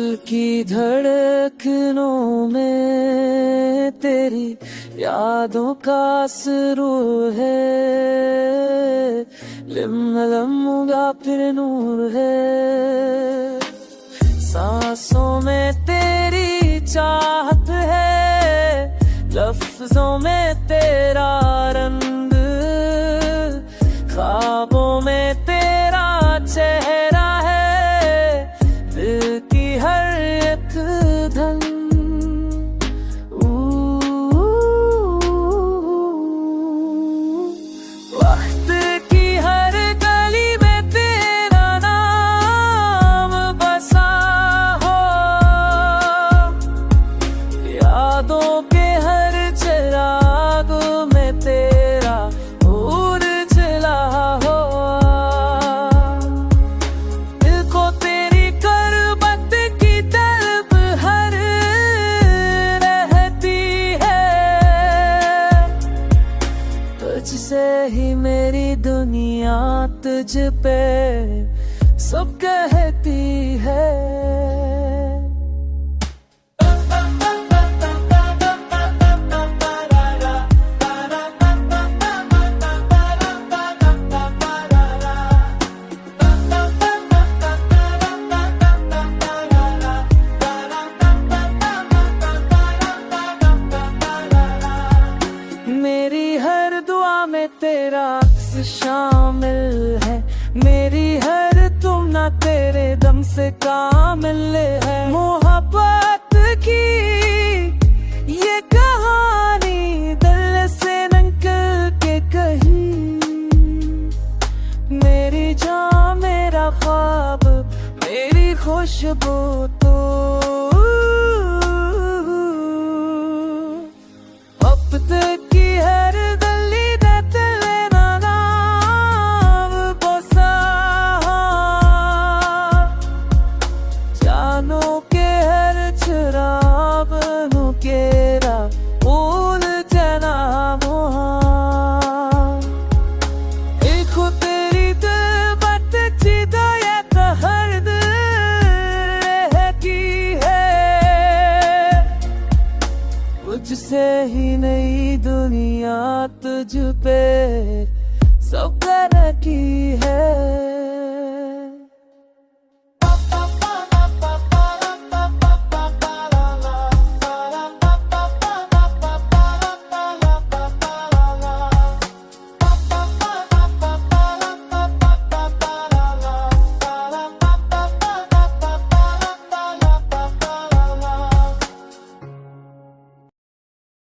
की धड़कनों में तेरी यादों का सुरूर है, लिम्लम फिर नूर है। सांसों में तेरी चाहत है, लफ्जों में तेरा रंग, ख्वाबों में तेरा चेहरा है, दिल की हर एक धन। वक्त की हर गली में तेरा नाम बसा हो, यादों के हर चिराग में तेरा नूर जला हो। दिल को तेरी करबत की तलब हर रहती है, तुझसे ही मेरी दुनिया तुझ पे सब कहती है। मेरी हर दुआ में तेरा अक्स शामिल है, मेरी हर तुम ना तेरे दम से कामिल है। मोहब्बत की ये कहानी दिल से निकल के कही, मेरी जान मेरा ख्वाब मेरी खुशबू तो अब तक की हर गली ने तेरा नाम बसा, जानों के हर चिराग नुकेरा फूल जना मोहा। एक तेरी दिल बट चिदा या हर दिल रहती है, तुझसे ही नई दुनिया तुझ पे